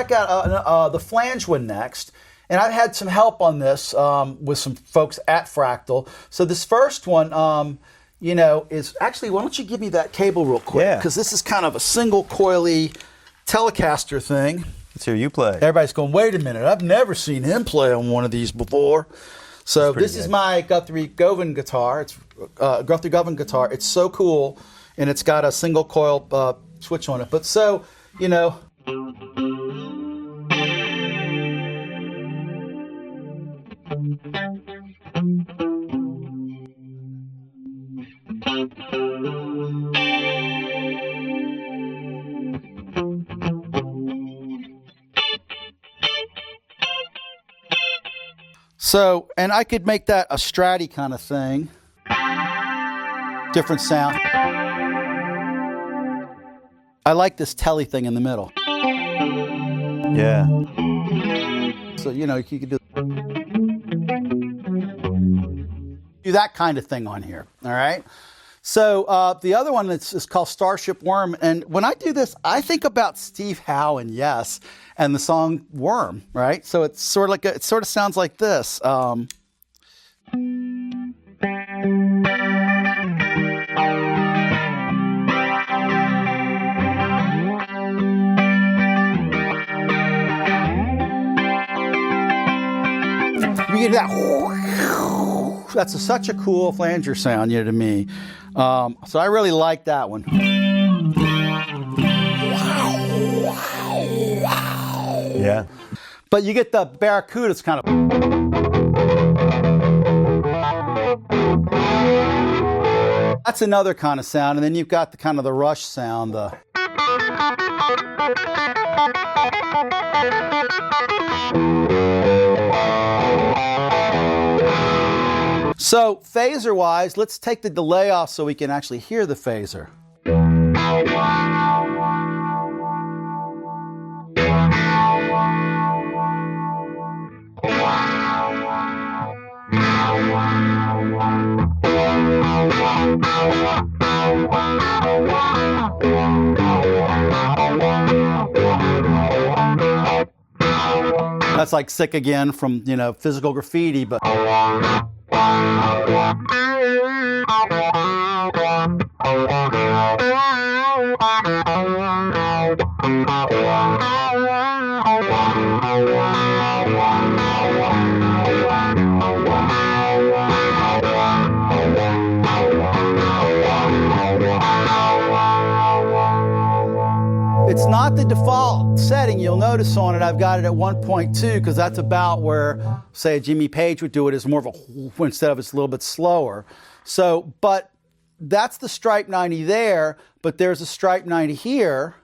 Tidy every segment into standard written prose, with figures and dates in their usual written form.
check out the flange one next. And I've had some help on this with some folks at Fractal. So this first one, you know, is actually, why don't you give me that cable real quick? Yeah. Because this is kind of a single coily Telecaster thing. Let's hear you play. Everybody's going, wait a minute, I've never seen him play on one of these before. So this is my Guthrie Govan guitar. It's Guthrie Govan guitar. It's so cool, and it's got a single coil switch on it. But so, you know. So, and I could make that a Stratty kind of thing. Different sound. I like this telly thing in the middle. Yeah. So, you know, you could do that kind of thing on here, all right? So the other one is called Starship Worm, and when I do this, I think about Steve Howe and Yes, and the song Worm, right? So it's sort of like it sort of sounds like this. You get that. That's such a cool flanger sound, you know, to me. So I really like that one. Yeah. But you get the Barracuda, it's kind of. That's another kind of sound, and then you've got the kind of the Rush sound. So phaser-wise, let's take the delay off so we can actually hear the phaser. That's like Sick Again from, you know, Physical Graffiti, but. It's not the default setting. You'll notice on it, I've got it at 1.2 because that's about where, say, Jimmy Page would do it, is more of a instead of it's a little bit slower. So, but that's the Stripe 90 there, but there's a Stripe 90 here.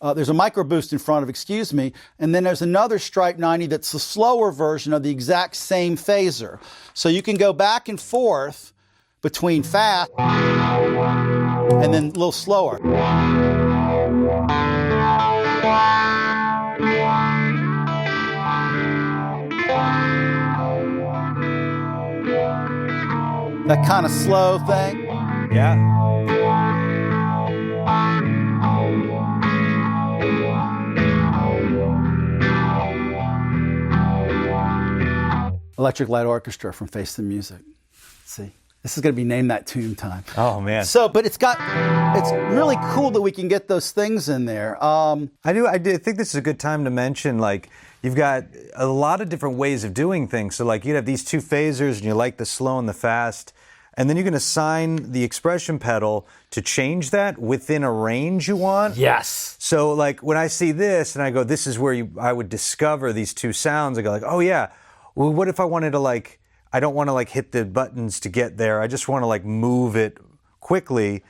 There's a micro boost in front of, excuse me, and then there's another Stripe 90 that's the slower version of the exact same phaser. So you can go back and forth between fast and then a little slower. That kind of slow thing. Yeah. Electric Light Orchestra from Face the Music. Let's see. This is going to be Name That Tune time. Oh, man. So, but it's really cool that we can get those things in there. I think this is a good time to mention, like, you've got a lot of different ways of doing things. So, like, you'd have these two phasers, and you like the slow and the fast, and then you can assign the expression pedal to change that within a range you want. Yes. So, like, when I see this, and I go, this is where I would discover these two sounds, I go, like, oh, yeah. Well, what if I wanted to, like, I don't want to, like, hit the buttons to get there. I just want to, like, move it quickly.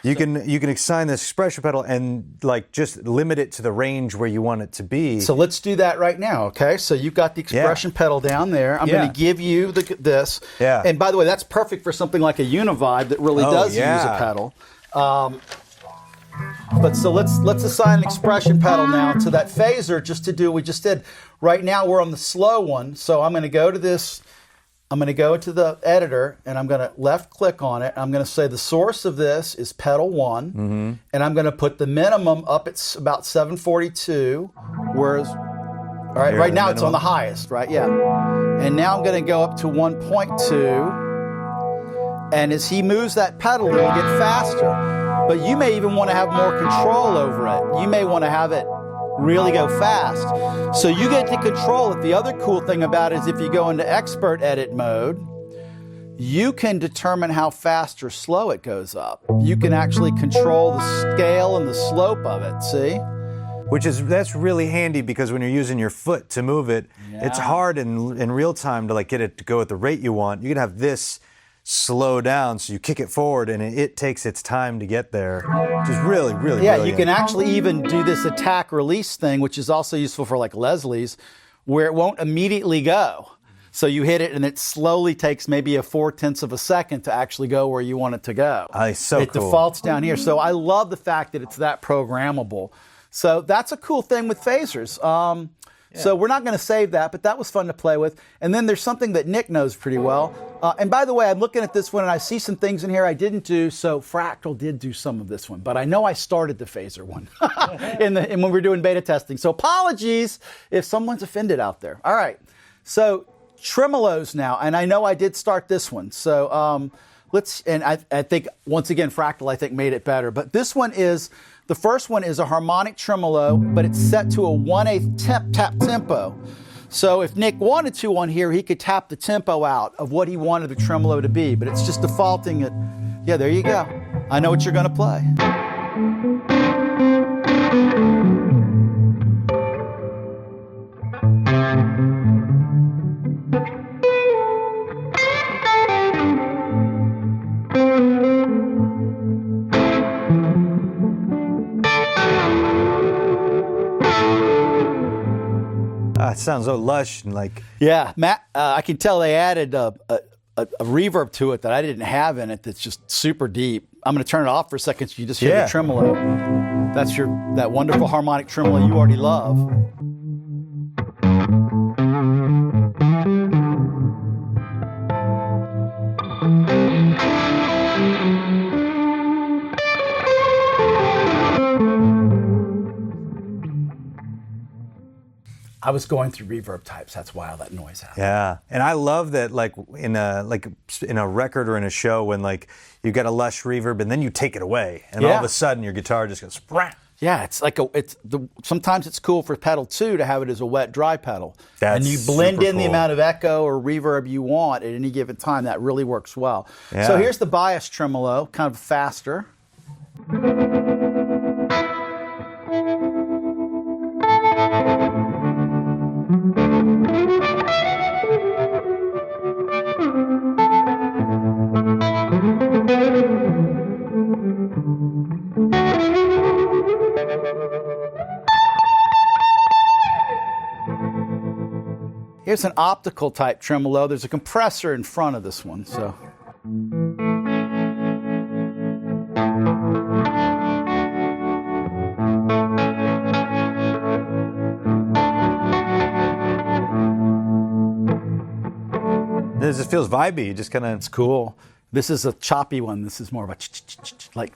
You can assign this expression pedal and, like, just limit it to the range where you want it to be. So let's do that right now, okay? So you've got the expression pedal down there. I'm going to give you this. Yeah. And by the way, that's perfect for something like a Univibe that really does use a pedal. But so let's assign an expression pedal now to that phaser just to do what we just did. Right now we're on the slow one, so I'm going to go to this I'm going to go to the editor and I'm going to left click on it. I'm going to say the source of this is pedal 1, and I'm going to put the minimum up at about 742, whereas, all right, right now it's on the highest, right? Yeah. And now I'm going to go up to 1.2, and as he moves that pedal, it will get faster. But you may even want to have more control over it. You may want to have it really go fast. So you get to control it. The other cool thing about it is if you go into expert edit mode, you can determine how fast or slow it goes up. You can actually control the scale and the slope of it, see? That's really handy because when you're using your foot to move it, it's hard in real time to like get it to go at the rate you want. You can have this slow down, so you kick it forward and it takes its time to get there, which is really, really brilliant. You can actually even do this attack release thing, which is also useful for like Leslie's, where it won't immediately go. So you hit it and it slowly takes maybe a 0.4 of a second to actually go where you want it to go. It defaults down here. So I love the fact that it's that programmable. So that's a cool thing with phasers. So we're not going to save that, but that was fun to play with. And then there's something that Nick knows pretty well. And by the way, I'm looking at this one and I see some things in here I didn't do. So Fractal did do some of this one, but I know I started the phaser one when we were doing beta testing. So apologies if someone's offended out there. All right. So Tremolos now, and I know I did start this one. So I think, once again, Fractal, I think, made it better. But this one is, the first one is a harmonic tremolo, but it's set to a 1/8 tap tempo. So if Nick wanted to on here, he could tap the tempo out of what he wanted the tremolo to be, but it's just defaulting it. Yeah, there you go. I know what you're going to play. It sounds so lush and like... Yeah, Matt, I can tell they added a reverb to it that I didn't have in it that's just super deep. I'm going to turn it off for a second so you just hear the tremolo. That's that wonderful harmonic tremolo you already love. I was going through reverb types. That's why all that noise happened. Yeah, and I love that, like in a record or in a show, when like you get a lush reverb and then you take it away, and all of a sudden your guitar just goes. Sprang. Yeah, it's like sometimes it's cool for pedal 2 to have it as a wet dry pedal, and you blend in the amount of echo or reverb you want at any given time. That really works well. Yeah. So here's the bias tremolo, kind of faster. Here's an optical type tremolo. There's a compressor in front of this one, so. This feels vibey, just kind of. It's cool. This is a choppy one. This is more of a like.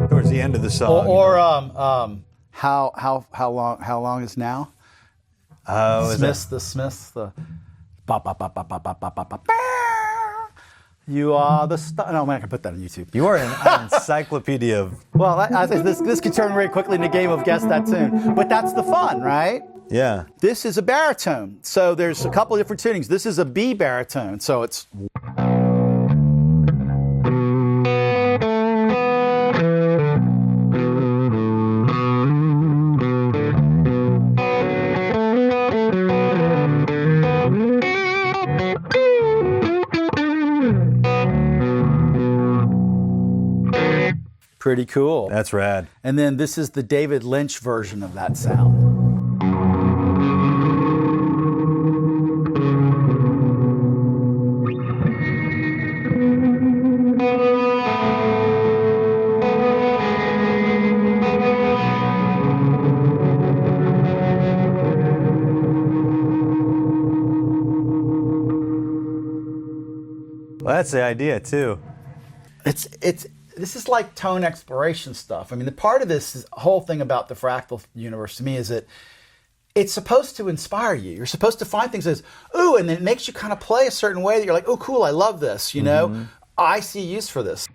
Towards the end of the song. Or how long is now? Oh, the Smiths, the ba ba ba ba ba ba ba ba ba. You are the star. No, man, I can put that on YouTube. You are an encyclopedia of. Well, I think this could turn very quickly into a game of guess that tune, but that's the fun, right? Yeah. This is a baritone, so there's a couple of different tunings. This is a B baritone, so it's. Pretty cool. That's rad. And then this is the David Lynch version of that sound. Well, that's the idea too. This is like tone exploration stuff. I mean, the part of this whole thing about the fractal universe to me is that it's supposed to inspire you. You're supposed to find things as, ooh, and it makes you kind of play a certain way that you're like, oh, cool, I love this, you know? I see use for this.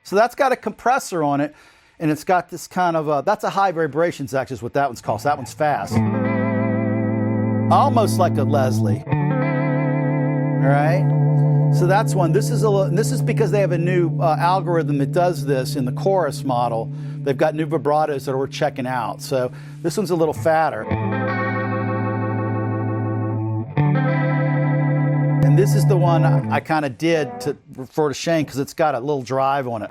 So that's got a compressor on it, and it's got this kind of, that's a high vibration section is what that one's called. So that one's fast. Almost like a Leslie. All right? So that's one. This is because they have a new algorithm that does this in the chorus model. They've got new vibratos that we're checking out. So this one's a little fatter. And this is the one I kind of did to refer to Shane because it's got a little drive on it.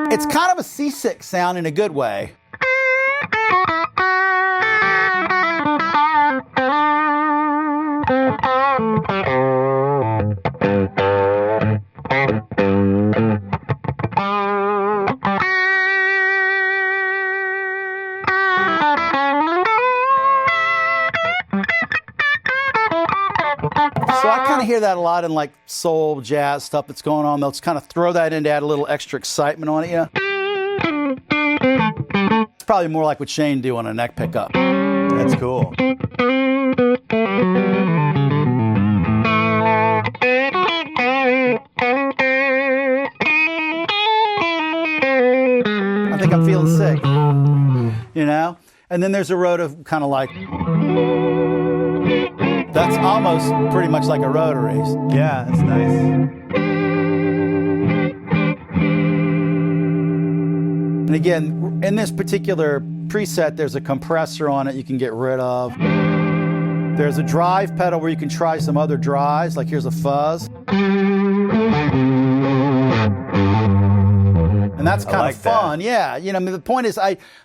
It's kind of a C6 sound in a good way. So I kind of hear that a lot in like soul, jazz stuff that's going on. They'll just kind of throw that in to add a little extra excitement on it, yeah. It's probably more like what Shane do on a neck pickup. That's cool. I think I'm feeling sick, you know? And then there's a rota kind of like, that's almost pretty much like a rotary. Yeah, that's nice. And again, in this particular preset, there's a compressor on it you can get rid of. There's a drive pedal where you can try some other drives, like here's a fuzz. And that's kind of fun, yeah. You know, I mean, the point is,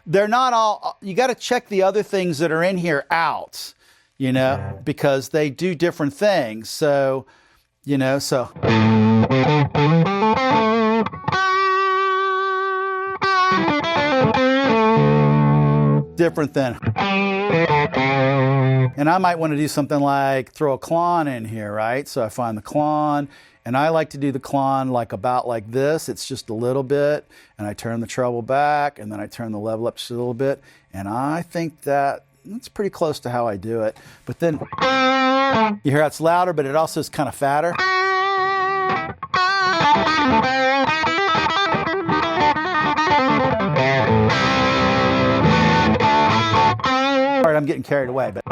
they're not all, you got to check the other things that are in here out, you know, because they do different things. So, you know, so. Different than. And I might want to do something like throw a clon in here, right? So I find the clon. And I like to do the clon like about like this. It's just a little bit. And I turn the treble back. And then I turn the level up just a little bit. And I think that's pretty close to how I do it. But then you hear it's louder, but it also is kind of fatter. All right, I'm getting carried away, but.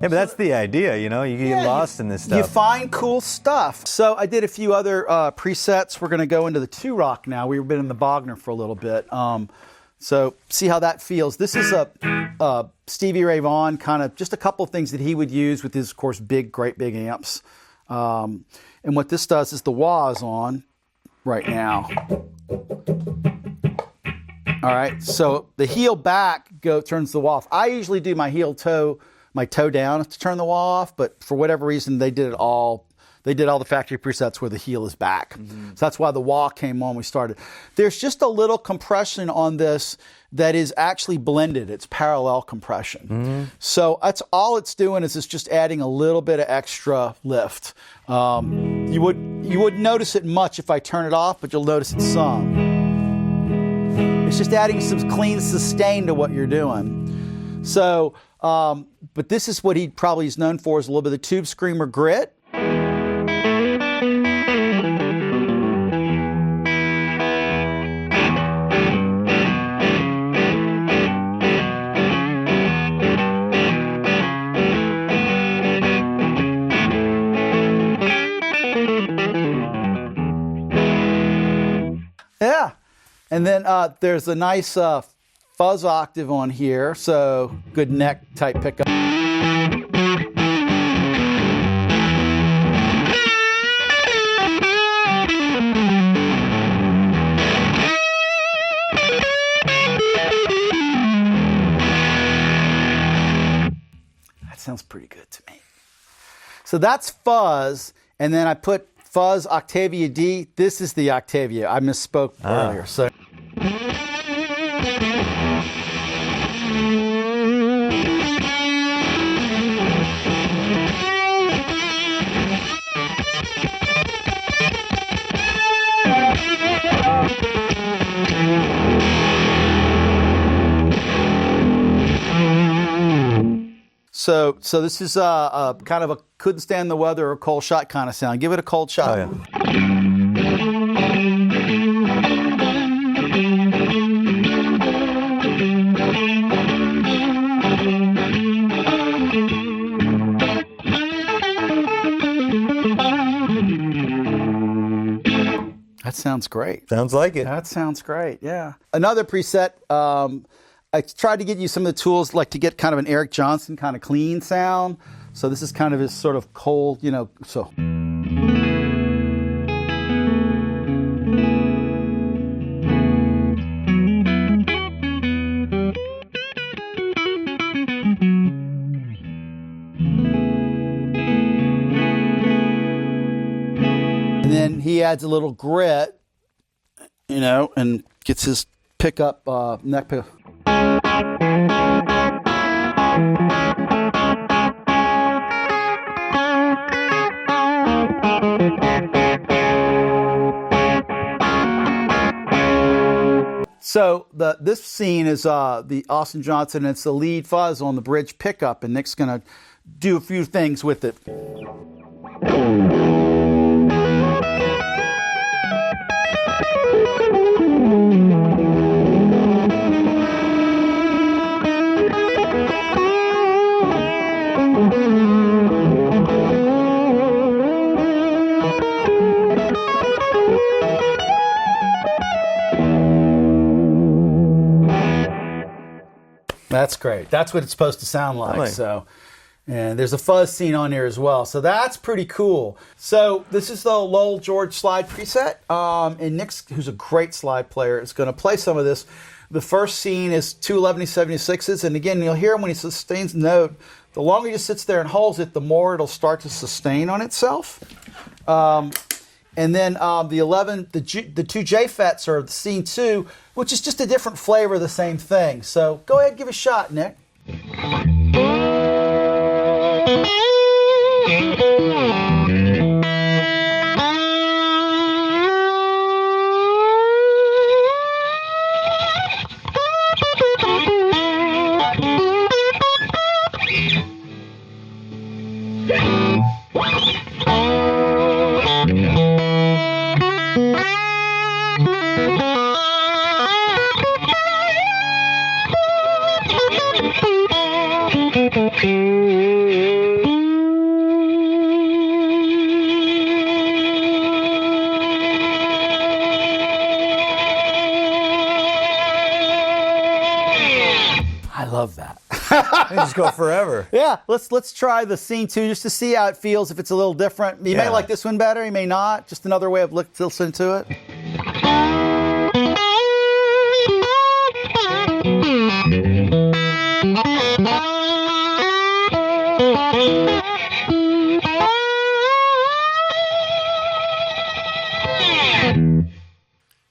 Yeah, but that's the idea, you know, you get lost in this stuff. You find cool stuff. So I did a few other presets. We're going to go into the Two Rock now. We've been in the Bogner for a little bit. So see how that feels. This is a Stevie Ray Vaughan kind of, just a couple of things that he would use with his, of course, great big amps. And what this does is the wah is on right now. All right, so the heel back turns the wah off. I usually do my toe down to turn the wah off, but for whatever reason, they did all the factory presets where the heel is back. So that's why the wah came on when we started. There's just a little compression on this that is actually blended. It's parallel compression. So that's all it's doing is it's just adding a little bit of extra lift. You wouldn't notice it much if I turn it off, but you'll notice it some. It's just adding some clean sustain to what you're doing. So, but this is what he probably is known for, is a little bit of the Tube Screamer grit. Yeah. And then there's a nice fuzz octave on here, so good neck type pickup. That sounds pretty good to me. So that's fuzz, and then I put fuzz Octavia D. This is the Octavia. I misspoke earlier. So. So this is a kind of a couldn't stand the weather or cold shot kind of sound. Give it a cold shot. Oh, yeah. That sounds great. Sounds like it. That sounds great, yeah. Another preset, I tried to get you some of the tools like to get kind of an Eric Johnson kind of clean sound. So this is kind of his sort of cold, you know, so. And then he adds a little grit, you know, and gets his pickup, neck pickup. So this scene is the Austin Johnson. It's the lead fuzz on the bridge pickup, and Nick's gonna do a few things with it. That's great. That's what it's supposed to sound like. Really? So, and there's a fuzz scene on here as well. So that's pretty cool. So this is the Lowell George slide preset. And Nick, who's a great slide player, is going to play some of this. The first scene is two 1176s. And again, you'll hear him when he sustains the note. The longer he just sits there and holds it, the more it'll start to sustain on itself. And then the two J-Fets are the scene 2, which is just a different flavor of the same thing. So go ahead, give it a shot, Nick. I love that. They just go forever. Yeah, let's try the scene 2 just to see how it feels, if it's a little different. You may like this one better, you may not. Just another way of listening to it.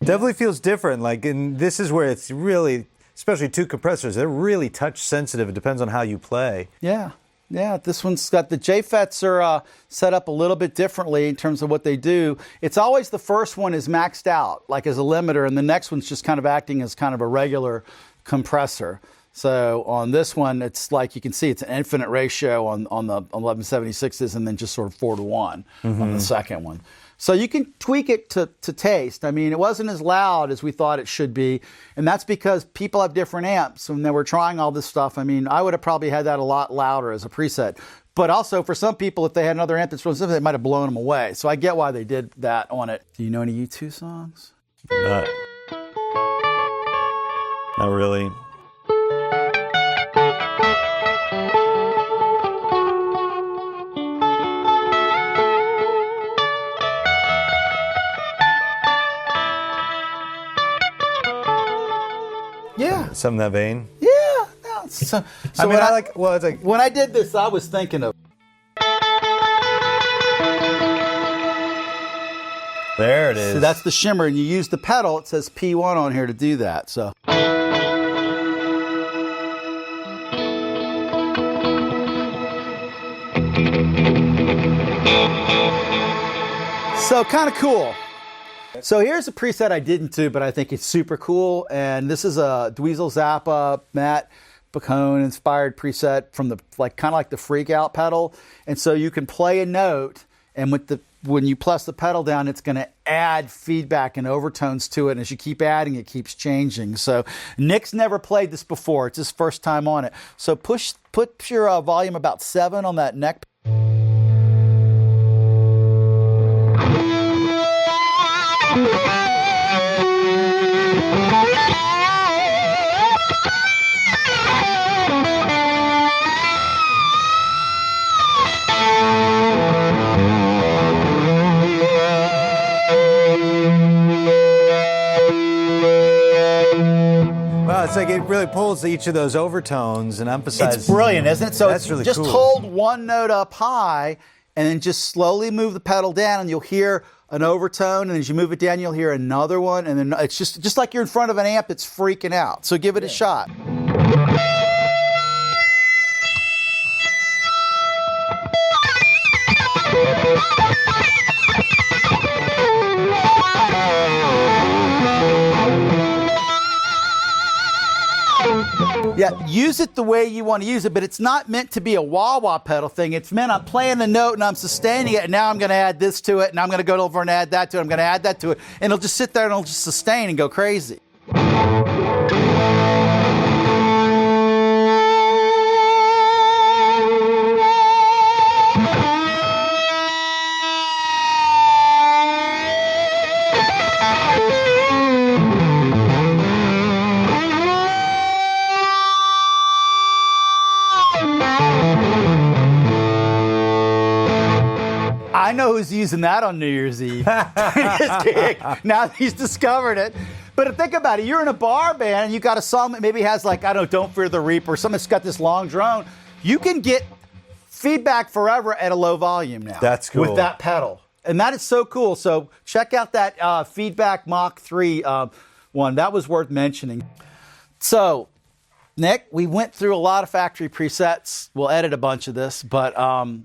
Definitely feels different. Like, and this is where it's really, especially two compressors, they're really touch sensitive. It depends on how you play. Yeah. Yeah, this one's got the J-Fets are set up a little bit differently in terms of what they do. It's always the first one is maxed out, like as a limiter, and the next one's just kind of acting as kind of a regular compressor. So on this one, it's like you can see it's an infinite ratio on the 1176s and then just sort of 4-to-1 on the second one. So you can tweak it to taste. I mean, it wasn't as loud as we thought it should be, and that's because people have different amps, and they were trying all this stuff. I mean, I would have probably had that a lot louder as a preset. But also, for some people, if they had another amp that's really simple, it might have blown them away. So I get why they did that on it. Do you know any U2 songs? Not really. Yeah. Some in that vein. Yeah. No, so I mean, I like, well, it's like, when I did this, I was thinking of. There it is. So that's the shimmer, and you use the pedal. It says P1 on here to do that. So kind of cool. So here's a preset I didn't do, but I think it's super cool. And this is a Dweezil Zappa, Matt Bacone inspired preset from the kind of like the freak out pedal. And so you can play a note, and when you press the pedal down, it's going to add feedback and overtones to it. And as you keep adding, it keeps changing. So Nick's never played this before. It's his first time on it. So put your volume about 7 on that neck. Wow, it's like it really pulls each of those overtones and emphasizes. It's brilliant, isn't it? So that's really just cool. hold one note up high and then just slowly move the pedal down, and you'll hear an overtone, and as you move it down, you'll hear another one, and then it's just like you're in front of an amp that's freaking out. So give it a shot. Yeah, use it the way you want to use it, but it's not meant to be a wah-wah pedal thing. It's meant I'm playing the note and I'm sustaining it, and now I'm going to add this to it, and I'm going to go over and add that to it, I'm going to add that to it, and it'll just sit there and it'll just sustain and go crazy. I know who's using that on New Year's Eve. His gig. Now that he's discovered it. But think about it. You're in a bar band and you got a song that maybe has like, I don't know, Don't Fear the Reaper, or something that's got this long drone. You can get feedback forever at a low volume now. That's cool. With that pedal. And that is so cool. So check out that FeedBaq Mach3 one. That was worth mentioning. So, Nick, we went through a lot of factory presets. We'll edit a bunch of this, but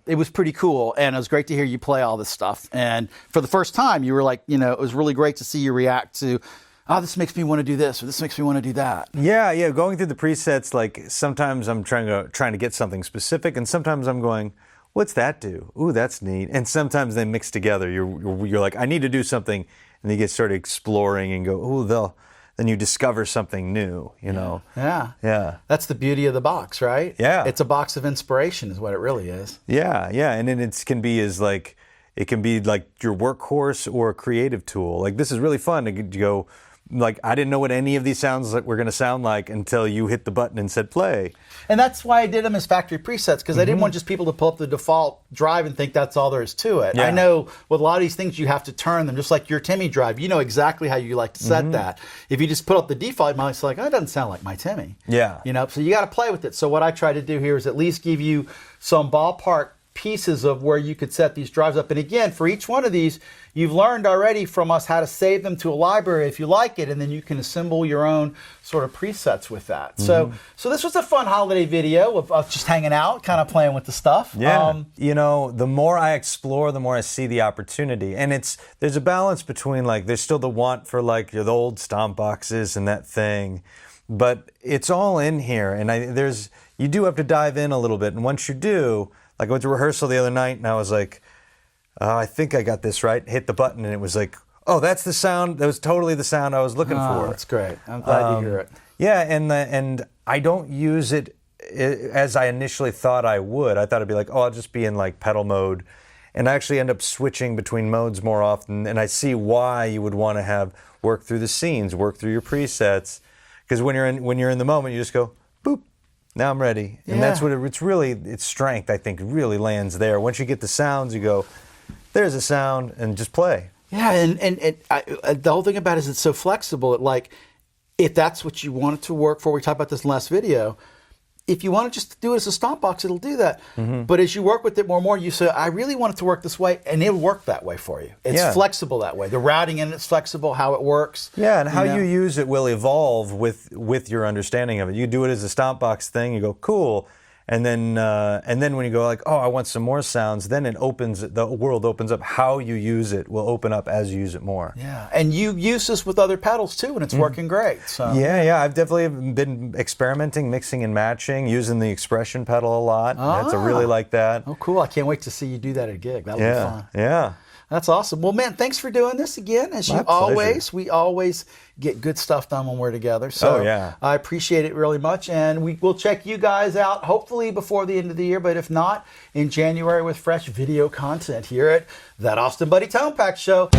it was pretty cool, and it was great to hear you play all this stuff. And for the first time, you were like, it was really great to see you react to, oh, this makes me want to do this, or this makes me want to do that. Yeah, going through the presets, like sometimes I'm trying to get something specific, and sometimes I'm going, what's that do? Ooh, that's neat. And sometimes they mix together. You're like, I need to do something, and you get started exploring and go, ooh, then you discover something new, Yeah. That's the beauty of the box, right? Yeah. It's a box of inspiration is what it really is. Yeah. And then it can be like your workhorse or a creative tool. Like, this is really fun to go, like, I didn't know what any of these sounds were going to sound like until you hit the button and said play. And that's why I did them as factory presets, because I didn't want just people to pull up the default drive and think that's all there is to it. Yeah. I know with a lot of these things you have to turn them, just like your Timmy drive. You know exactly how you like to set that. If you just put up the default, it's like, oh, it doesn't sound like my Timmy. Yeah. So you got to play with it. So what I try to do here is at least give you some ballpark pieces of where you could set these drives up. And again, for each one of these, you've learned already from us how to save them to a library if you like it, and then you can assemble your own sort of presets with that. So this was a fun holiday video of us just hanging out, kind of playing with the stuff. Yeah. The more I explore, the more I see the opportunity. And there's a balance between, like, there's still the want for, like, the old stomp boxes and that thing, but it's all in here. And you do have to dive in a little bit. And once you do, like, I went to rehearsal the other night and I was like, I think I got this right. Hit the button and it was like, oh, that's the sound. That was totally the sound I was looking for. That's great. I'm glad to hear it. Yeah, and I don't use it as I initially thought I would. I thought it'd be like, I'll just be in like pedal mode. And I actually end up switching between modes more often. And I see why you would want to work through the scenes, work through your presets. Because when you're in the moment, you just go, boop. Now I'm ready. And that's what its strength, I think, really lands there. Once you get the sounds, you go, there's a sound, and just play. Yeah, and the whole thing about it is it's so flexible. If that's what you want it to work for, we talked about this in the last video, if you want to just do it as a stomp box, it'll do that. But as you work with it more and more, you say, I really want it to work this way, and it'll work that way for you. It's flexible that way. The routing in it's flexible, how it works. Yeah, and how you use it will evolve with your understanding of it. You do it as a stomp box thing, you go, cool. And then when you go like, oh, I want some more sounds, then the world opens up. How you use it will open up as you use it more. Yeah, and you use this with other pedals too, and it's working great. So. Yeah, I've definitely been experimenting, mixing and matching, using the expression pedal a lot. I really like that. Oh, cool! I can't wait to see you do that at a gig. That'll be fun. Yeah. That's awesome. Well, man, thanks for doing this again. As you always, we always get good stuff done when we're together. So I appreciate it really much. And we'll check you guys out hopefully before the end of the year, but if not, in January with fresh video content here at that AustinBuddy TonePack Show.